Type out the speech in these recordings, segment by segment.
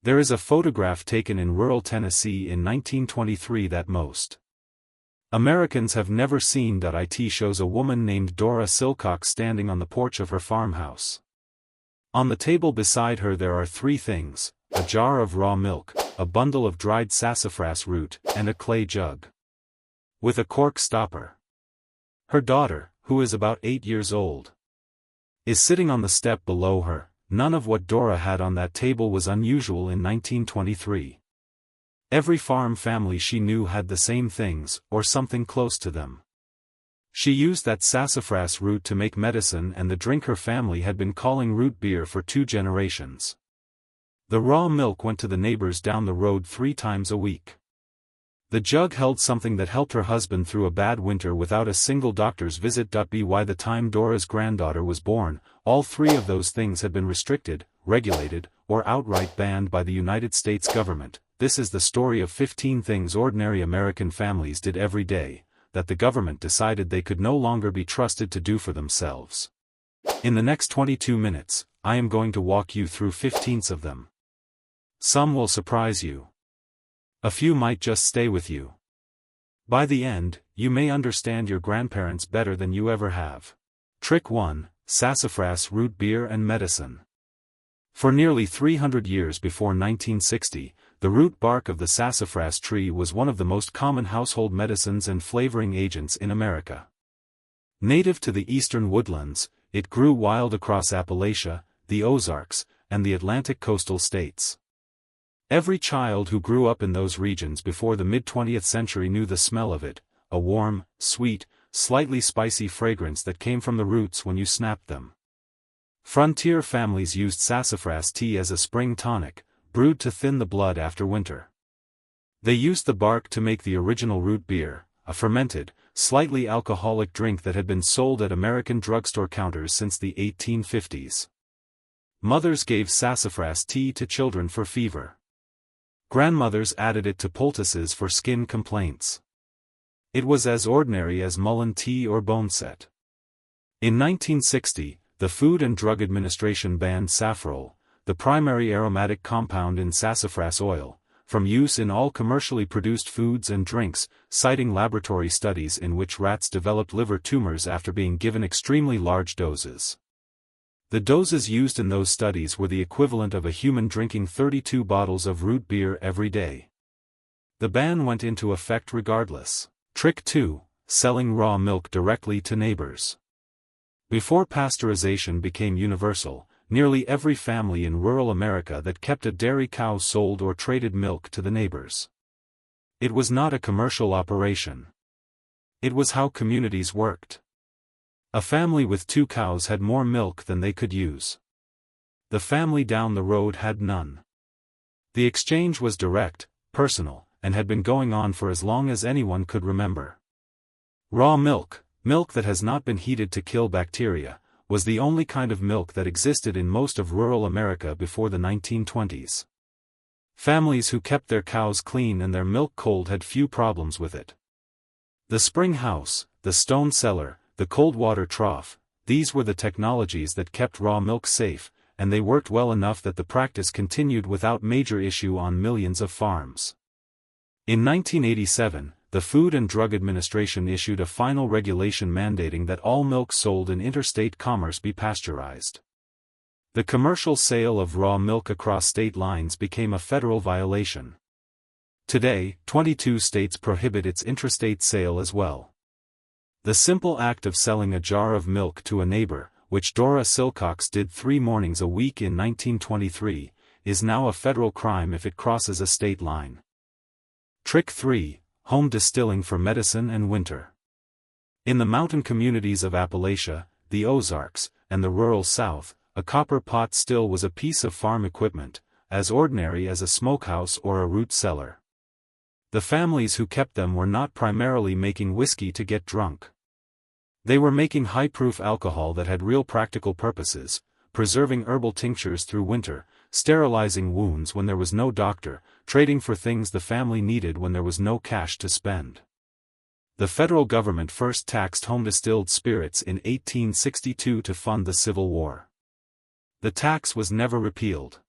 There is a photograph taken in rural Tennessee in 1923 that most Americans have never seen. It shows a woman named Dora Silcox standing on the porch of her farmhouse. On the table beside her there are three things: a jar of raw milk, a bundle of dried sassafras root, and a clay jug with a cork stopper. Her daughter, who is about 8 years old, is sitting on the step below her. None of what Dora had on that table was unusual in 1923. Every farm family she knew had the same things, or something close to them. She used that sassafras root to make medicine, and the drink her family had been calling root beer for 2 generations. The raw milk went to the neighbors down the road 3 times a week. The jug held something that helped her husband through a bad winter without a single doctor's visit. By the time Dora's granddaughter was born, all 3 of those things had been restricted, regulated, or outright banned by the United States government. This is the story of 15 things ordinary American families did every day, that the government decided they could no longer be trusted to do for themselves. In the next 22 minutes, I am going to walk you through 15 of them. Some will surprise you. A few might just stay with you. By the end, you may understand your grandparents better than you ever have. Trick 1: Sassafras root beer and medicine. For nearly 300 years before 1960, the root bark of the sassafras tree was one of the most common household medicines and flavoring agents in America. Native to the eastern woodlands, it grew wild across Appalachia, the Ozarks, and the Atlantic coastal states. Every child who grew up in those regions before the mid-20th century knew the smell of it, a warm, sweet, slightly spicy fragrance that came from the roots when you snapped them. Frontier families used sassafras tea as a spring tonic, brewed to thin the blood after winter. They used the bark to make the original root beer, a fermented, slightly alcoholic drink that had been sold at American drugstore counters since the 1850s. Mothers gave sassafras tea to children for fever. Grandmothers added it to poultices for skin complaints. It was as ordinary as mullein tea or boneset. In 1960, the Food and Drug Administration banned safrole, the primary aromatic compound in sassafras oil, from use in all commercially produced foods and drinks, citing laboratory studies in which rats developed liver tumors after being given extremely large doses. The doses used in those studies were the equivalent of a human drinking 32 bottles of root beer every day. The ban went into effect regardless. Trick 2: Selling raw milk directly to neighbors. Before pasteurization became universal, nearly every family in rural America that kept a dairy cow sold or traded milk to the neighbors. It was not a commercial operation. It was how communities worked. A family with 2 cows had more milk than they could use. The family down the road had none. The exchange was direct, personal, and had been going on for as long as anyone could remember. Raw milk, milk that has not been heated to kill bacteria, was the only kind of milk that existed in most of rural America before the 1920s. Families who kept their cows clean and their milk cold had few problems with it. The spring house, the stone cellar, the cold water trough, these were the technologies that kept raw milk safe, and they worked well enough that the practice continued without major issue on millions of farms. In 1987, the Food and Drug Administration issued a final regulation mandating that all milk sold in interstate commerce be pasteurized. The commercial sale of raw milk across state lines became a federal violation. Today, 22 states prohibit its intrastate sale as well. The simple act of selling a jar of milk to a neighbor, which Dora Silcox did 3 mornings a week in 1923, is now a federal crime if it crosses a state line. Trick 3: Home distilling for medicine and winter. In the mountain communities of Appalachia, the Ozarks, and the rural South, a copper pot still was a piece of farm equipment, as ordinary as a smokehouse or a root cellar. The families who kept them were not primarily making whiskey to get drunk. They were making high-proof alcohol that had real practical purposes, preserving herbal tinctures through winter, sterilizing wounds when there was no doctor, trading for things the family needed when there was no cash to spend. The federal government first taxed home-distilled spirits in 1862 to fund the Civil War. The tax was never repealed.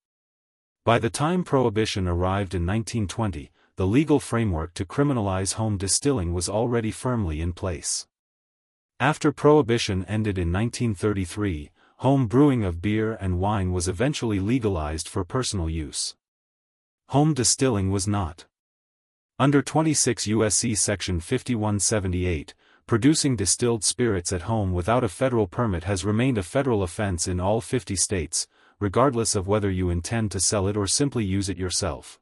By the time Prohibition arrived in 1920, the legal framework to criminalize home distilling was already firmly in place. After Prohibition ended in 1933, home brewing of beer and wine was eventually legalized for personal use. Home distilling was not. Under 26 U.S.C. Section 5178, producing distilled spirits at home without a federal permit has remained a federal offense in all 50 states, regardless of whether you intend to sell it or simply use it yourself.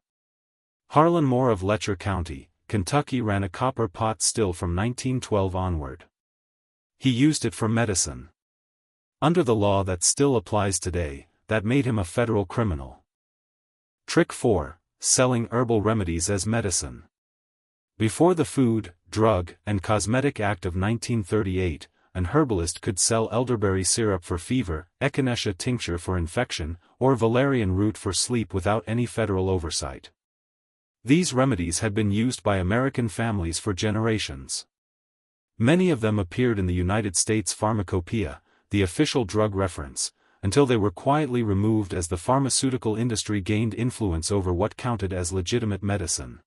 Harlan Moore of Letcher County, Kentucky ran a copper pot still from 1912 onward. He used it for medicine. Under the law that still applies today, that made him a federal criminal. Trick 4. Selling herbal remedies as medicine. Before the Food, Drug, and Cosmetic Act of 1938, an herbalist could sell elderberry syrup for fever, echinacea tincture for infection, or valerian root for sleep without any federal oversight. These remedies had been used by American families for generations. Many of them appeared in the United States Pharmacopoeia, the official drug reference, until they were quietly removed as the pharmaceutical industry gained influence over what counted as legitimate medicine.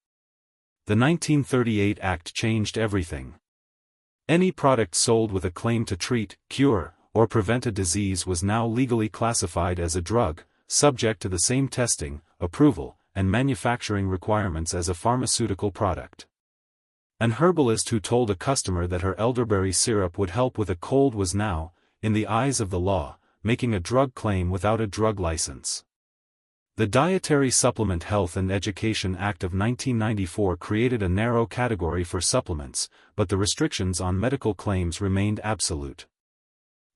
The 1938 Act changed everything. Any product sold with a claim to treat, cure, or prevent a disease was now legally classified as a drug, subject to the same testing, approval, and manufacturing requirements as a pharmaceutical product. An herbalist who told a customer that her elderberry syrup would help with a cold was now, in the eyes of the law, making a drug claim without a drug license. The Dietary Supplement Health and Education Act of 1994 created a narrow category for supplements, but the restrictions on medical claims remained absolute.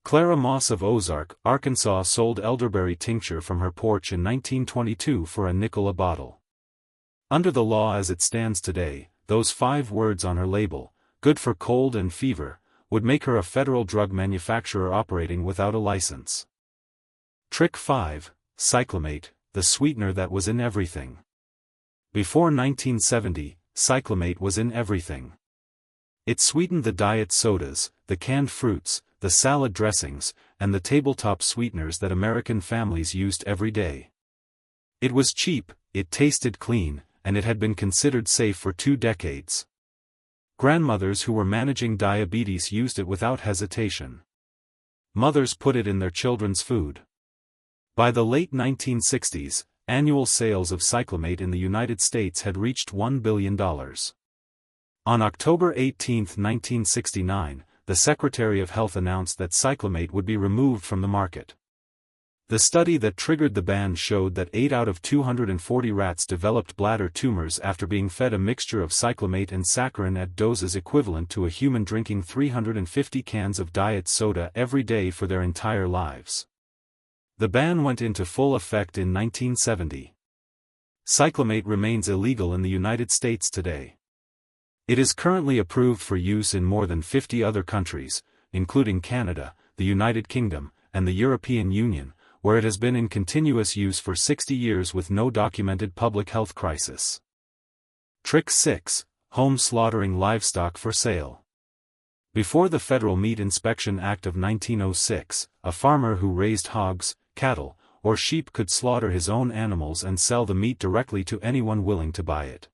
Clara Moss of Ozark, Arkansas sold elderberry tincture from her porch in 1922 for a nickel a bottle. Under the law as it stands today, those 5 words on her label, good for cold and fever, would make her a federal drug manufacturer operating without a license. Trick 5. Cyclamate, the sweetener that was in everything. Before 1970, cyclamate was in everything. It sweetened the diet sodas, the canned fruits, the salad dressings, and the tabletop sweeteners that American families used every day. It was cheap, it tasted clean, and it had been considered safe for 2 decades. Grandmothers who were managing diabetes used it without hesitation. Mothers put it in their children's food. By the late 1960s, annual sales of cyclamate in the United States had reached $1 billion. On October 18, 1969, the Secretary of Health announced that cyclamate would be removed from the market. The study that triggered the ban showed that 8 out of 240 rats developed bladder tumors after being fed a mixture of cyclamate and saccharin at doses equivalent to a human drinking 350 cans of diet soda every day for their entire lives. The ban went into full effect in 1970. Cyclamate remains illegal in the United States today. It is currently approved for use in more than 50 other countries, including Canada, the United Kingdom, and the European Union, where it has been in continuous use for 60 years with no documented public health crisis. Trick 6. Home slaughtering livestock for sale. Before the Federal Meat Inspection Act of 1906, a farmer who raised hogs, cattle, or sheep could slaughter his own animals and sell the meat directly to anyone willing to buy it.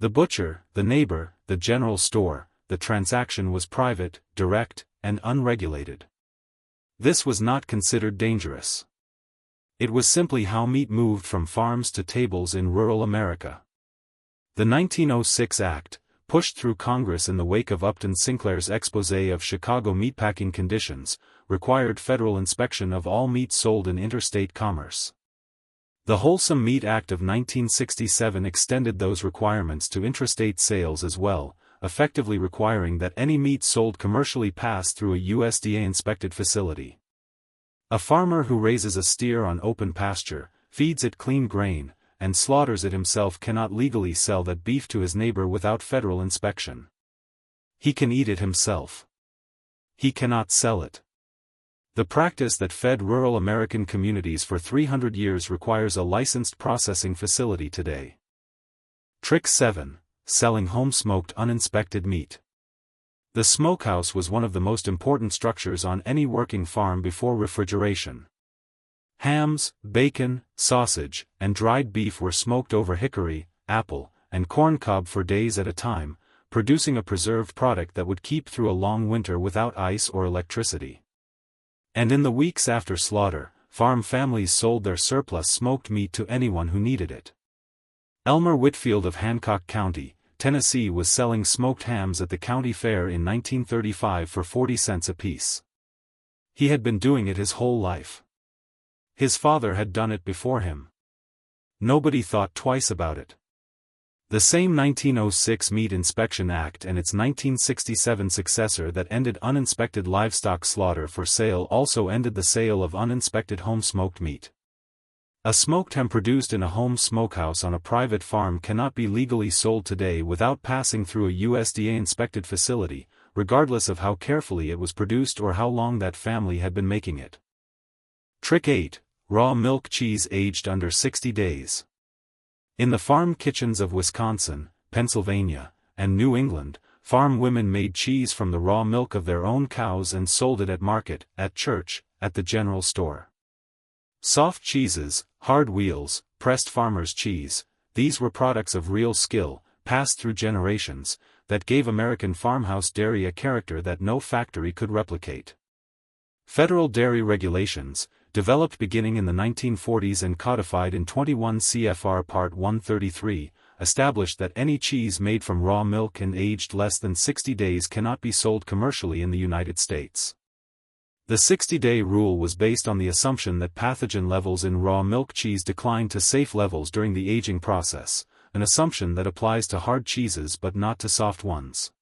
The butcher, the neighbor, the general store, the transaction was private, direct, and unregulated. This was not considered dangerous. It was simply how meat moved from farms to tables in rural America. The 1906 Act, pushed through Congress in the wake of Upton Sinclair's exposé of Chicago meatpacking conditions, required federal inspection of all meat sold in interstate commerce. The Wholesome Meat Act of 1967 extended those requirements to intrastate sales as well, effectively requiring that any meat sold commercially pass through a USDA-inspected facility. A farmer who raises a steer on open pasture, feeds it clean grain, and slaughters it himself cannot legally sell that beef to his neighbor without federal inspection. He can eat it himself. He cannot sell it. The practice that fed rural American communities for 300 years requires a licensed processing facility today. Trick 7. Selling home-smoked uninspected meat. The smokehouse was one of the most important structures on any working farm before refrigeration. Hams, bacon, sausage, and dried beef were smoked over hickory, apple, and corn cob for days at a time, producing a preserved product that would keep through a long winter without ice or electricity. And in the weeks after slaughter, farm families sold their surplus smoked meat to anyone who needed it. Elmer Whitfield of Hancock County, Tennessee was selling smoked hams at the county fair in 1935 for 40 cents apiece. He had been doing it his whole life. His father had done it before him. Nobody thought twice about it. The same 1906 Meat Inspection Act and its 1967 successor that ended uninspected livestock slaughter for sale also ended the sale of uninspected home-smoked meat. A smoked ham produced in a home smokehouse on a private farm cannot be legally sold today without passing through a USDA-inspected facility, regardless of how carefully it was produced or how long that family had been making it. Trick 8. Raw milk cheese aged under 60 days. In the farm kitchens of Wisconsin, Pennsylvania, and New England, farm women made cheese from the raw milk of their own cows and sold it at market, at church, at the general store. Soft cheeses, hard wheels, pressed farmer's cheese, these were products of real skill, passed through generations, that gave American farmhouse dairy a character that no factory could replicate. Federal dairy regulations, developed beginning in the 1940s and codified in 21 CFR Part 133, established that any cheese made from raw milk and aged less than 60 days cannot be sold commercially in the United States. The 60-day rule was based on the assumption that pathogen levels in raw milk cheese declined to safe levels during the aging process, an assumption that applies to hard cheeses but not to soft ones.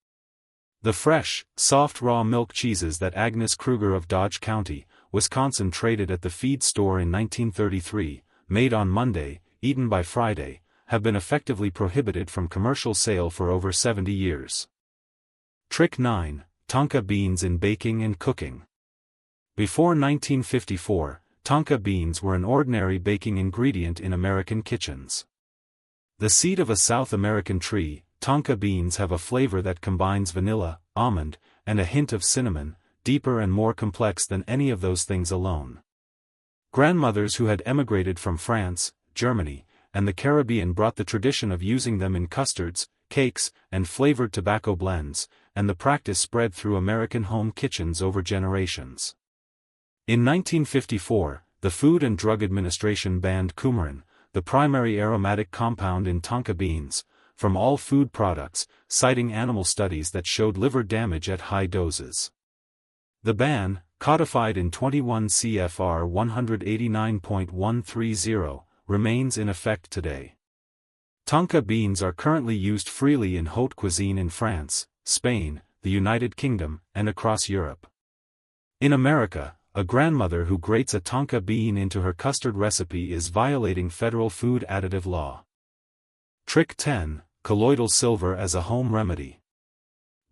The fresh, soft raw milk cheeses that Agnes Kruger of Dodge County, Wisconsin traded at the feed store in 1933, made on Monday, eaten by Friday, have been effectively prohibited from commercial sale for over 70 years. Trick 9. Tonka beans in baking and cooking. Before 1954, tonka beans were an ordinary baking ingredient in American kitchens. The seed of a South American tree, tonka beans have a flavor that combines vanilla, almond, and a hint of cinnamon, deeper and more complex than any of those things alone. Grandmothers who had emigrated from France, Germany, and the Caribbean brought the tradition of using them in custards, cakes, and flavored tobacco blends, and the practice spread through American home kitchens over generations. In 1954, the Food and Drug Administration banned coumarin, the primary aromatic compound in tonka beans, from all food products, citing animal studies that showed liver damage at high doses. The ban, codified in 21 CFR 189.130, remains in effect today. Tonka beans are currently used freely in haute cuisine in France, Spain, the United Kingdom, and across Europe. In America, a grandmother who grates a tonka bean into her custard recipe is violating federal food additive law. Trick 10. Colloidal silver as a home remedy.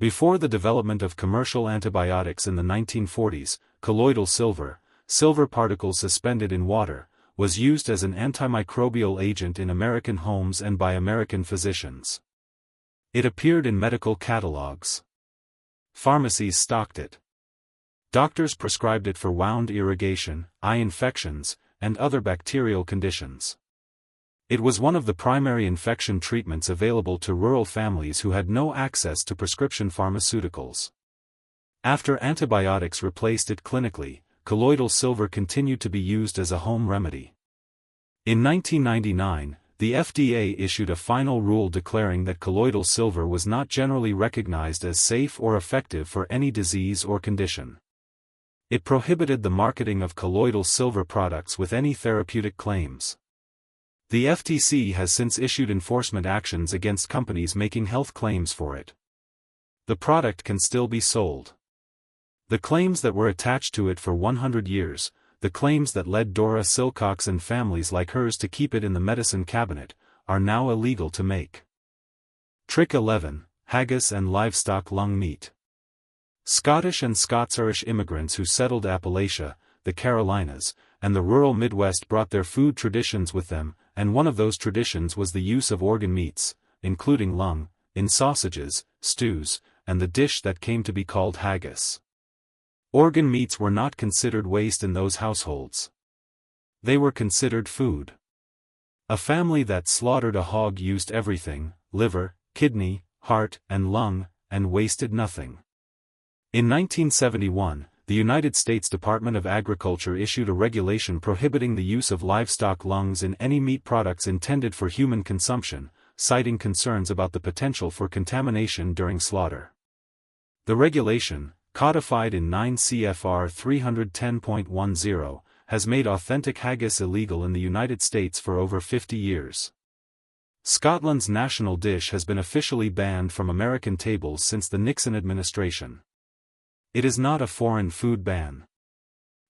Before the development of commercial antibiotics in the 1940s, colloidal silver, silver particles suspended in water, was used as an antimicrobial agent in American homes and by American physicians. It appeared in medical catalogs. Pharmacies stocked it. Doctors prescribed it for wound irrigation, eye infections, and other bacterial conditions. It was one of the primary infection treatments available to rural families who had no access to prescription pharmaceuticals. After antibiotics replaced it clinically, colloidal silver continued to be used as a home remedy. In 1999, the FDA issued a final rule declaring that colloidal silver was not generally recognized as safe or effective for any disease or condition. It prohibited the marketing of colloidal silver products with any therapeutic claims. The FTC has since issued enforcement actions against companies making health claims for it. The product can still be sold. The claims that were attached to it for 100 years, the claims that led Dora Silcox and families like hers to keep it in the medicine cabinet, are now illegal to make. Trick 11. Haggis and livestock lung meat. Scottish and Scots-Irish immigrants who settled Appalachia, the Carolinas, and the rural Midwest brought their food traditions with them, and one of those traditions was the use of organ meats, including lung, in sausages, stews, and the dish that came to be called haggis. Organ meats were not considered waste in those households. They were considered food. A family that slaughtered a hog used everything: liver, kidney, heart, and lung, and wasted nothing. In 1971, the United States Department of Agriculture issued a regulation prohibiting the use of livestock lungs in any meat products intended for human consumption, citing concerns about the potential for contamination during slaughter. The regulation, codified in 9 CFR 310.10, has made authentic haggis illegal in the United States for over 50 years. Scotland's national dish has been officially banned from American tables since the Nixon administration. It is not a foreign food ban.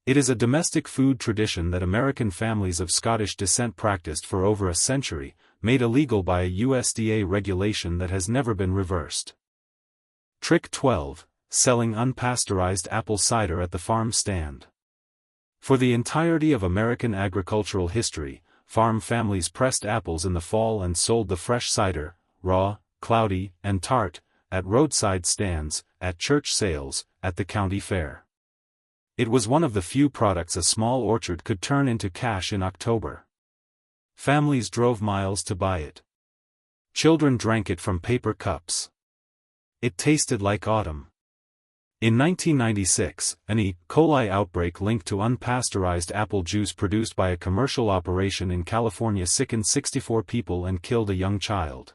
It is a domestic food tradition that American families of Scottish descent practiced for over a century, made illegal by a USDA regulation that has never been reversed. Trick 12: Selling unpasteurized apple cider at the farm stand. For the entirety of American agricultural history, farm families pressed apples in the fall and sold the fresh cider, raw, cloudy, and tart, at roadside stands, at church sales, at the county fair. It was one of the few products a small orchard could turn into cash in October. Families drove miles to buy it. Children drank it from paper cups. It tasted like autumn. In 1996, an E. coli outbreak linked to unpasteurized apple juice produced by a commercial operation in California sickened 64 people and killed a young child.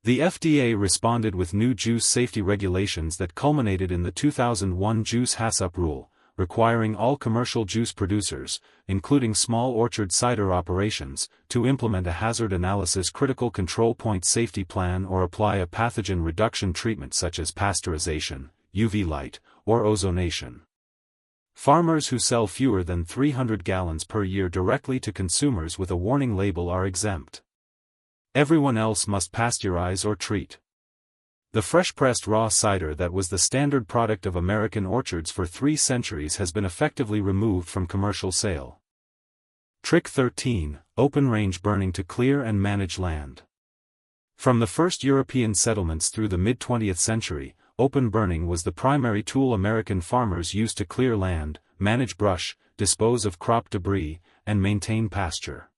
The FDA responded with new juice safety regulations that culminated in the 2001 Juice HACCP rule, requiring all commercial juice producers, including small orchard cider operations, to implement a hazard analysis critical control point safety plan or apply a pathogen reduction treatment such as pasteurization, UV light, or ozonation. Farmers who sell fewer than 300 gallons per year directly to consumers with a warning label are exempt. Everyone else must pasteurize or treat. The fresh-pressed raw cider that was the standard product of American orchards for 3 centuries has been effectively removed from commercial sale. Trick 13: Open-range burning to clear and manage land. From the first European settlements through the mid-20th century, open burning was the primary tool American farmers used to clear land, manage brush, dispose of crop debris, and maintain pasture.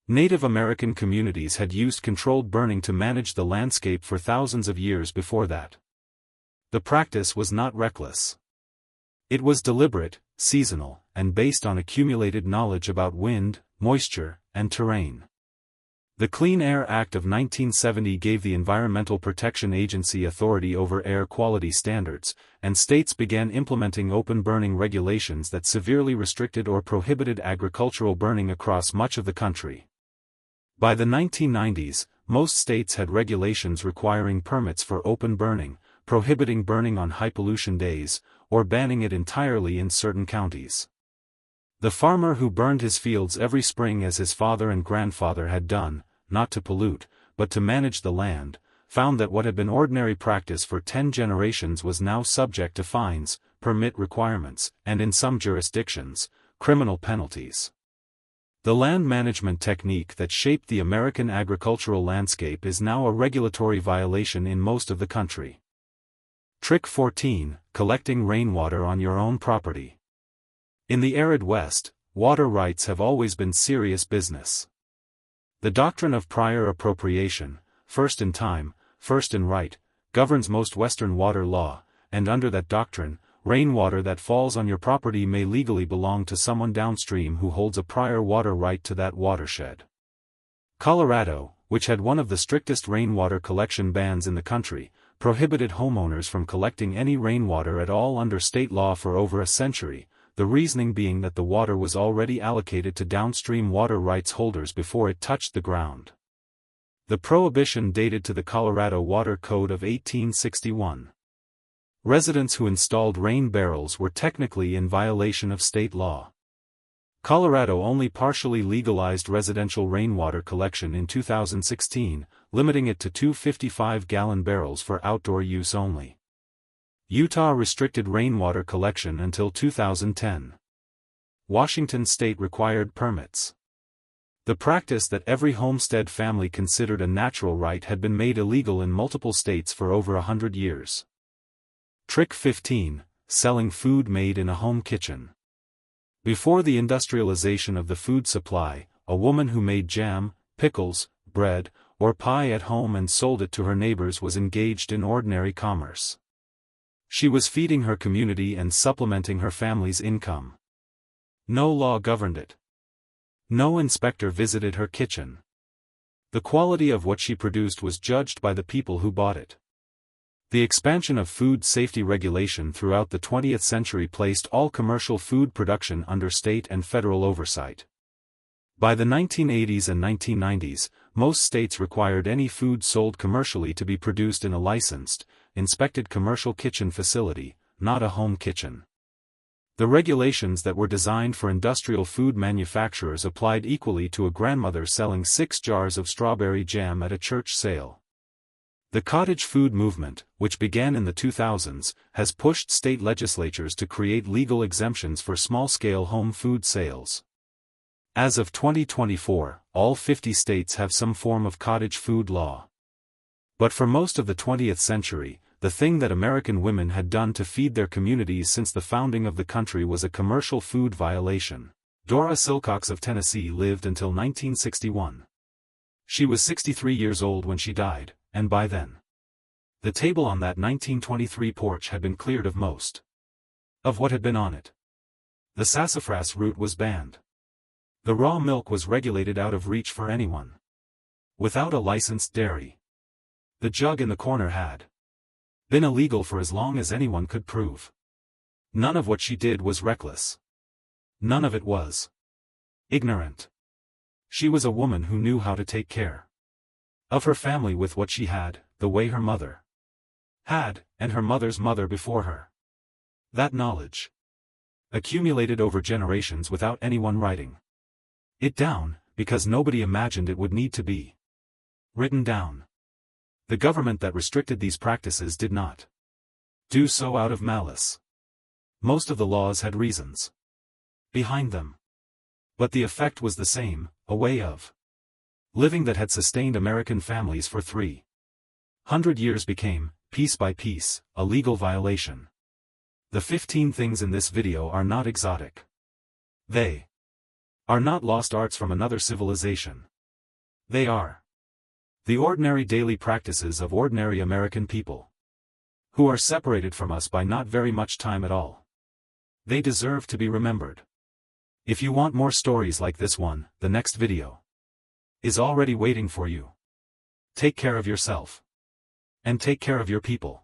Native American communities had used controlled burning to manage the landscape for thousands of years before that. The practice was not reckless. It was deliberate, seasonal, and based on accumulated knowledge about wind, moisture, and terrain. The Clean Air Act of 1970 gave the Environmental Protection Agency authority over air quality standards, and states began implementing open burning regulations that severely restricted or prohibited agricultural burning across much of the country. By the 1990s, most states had regulations requiring permits for open burning, prohibiting burning on high-pollution days, or banning it entirely in certain counties. The farmer who burned his fields every spring as his father and grandfather had done, not to pollute, but to manage the land, found that what had been ordinary practice for 10 generations was now subject to fines, permit requirements, and in some jurisdictions, criminal penalties. The land management technique that shaped the American agricultural landscape is now a regulatory violation in most of the country. Trick 14: Collecting rainwater on your own property. In the arid West, water rights have always been serious business. The doctrine of prior appropriation, first in time, first in right, governs most Western water law, and under that doctrine, rainwater that falls on your property may legally belong to someone downstream who holds a prior water right to that watershed. Colorado, which had one of the strictest rainwater collection bans in the country, prohibited homeowners from collecting any rainwater at all under state law for over a century, the reasoning being that the water was already allocated to downstream water rights holders before it touched the ground. The prohibition dated to the Colorado Water Code of 1861. Residents who installed rain barrels were technically in violation of state law. Colorado only partially legalized residential rainwater collection in 2016, limiting it to 2 55-gallon barrels for outdoor use only. Utah restricted rainwater collection until 2010. Washington state required permits. The practice that every homestead family considered a natural right had been made illegal in multiple states for over 100 years. Trick 15: Selling food made in a home kitchen. Before the industrialization of the food supply, a woman who made jam, pickles, bread, or pie at home and sold it to her neighbors was engaged in ordinary commerce. She was feeding her community and supplementing her family's income. No law governed it. No inspector visited her kitchen. The quality of what she produced was judged by the people who bought it. The expansion of food safety regulation throughout the 20th century placed all commercial food production under state and federal oversight. By the 1980s and 1990s, most states required any food sold commercially to be produced in a licensed, inspected commercial kitchen facility, not a home kitchen. The regulations that were designed for industrial food manufacturers applied equally to a grandmother selling 6 jars of strawberry jam at a church sale. The cottage food movement, which began in the 2000s, has pushed state legislatures to create legal exemptions for small-scale home food sales. As of 2024, all 50 states have some form of cottage food law. But for most of the 20th century, the thing that American women had done to feed their communities since the founding of the country was a commercial food violation. Dora Silcox of Tennessee lived until 1961. She was 63 years old when she died, and by then, the table on that 1923 porch had been cleared of most of what had been on it. The sassafras root was banned. The raw milk was regulated out of reach for anyone without a licensed dairy. The jug in the corner had been illegal for as long as anyone could prove. None of what she did was reckless. None of it was ignorant. She was a woman who knew how to take care of her family with what she had, the way her mother had, and her mother's mother before her. That knowledge accumulated over generations without anyone writing it down, because nobody imagined it would need to be written down. The government that restricted these practices did not do so out of malice. Most of the laws had reasons behind them. But the effect was the same, a way of living that had sustained American families for 300 years became, piece by piece, a legal violation. The 15 things in this video are not exotic. They are not lost arts from another civilization. They are the ordinary daily practices of ordinary American people, who are separated from us by not very much time at all. They deserve to be remembered. If you want more stories like this one, the next video is already waiting for you. Take care of yourself. And take care of your people.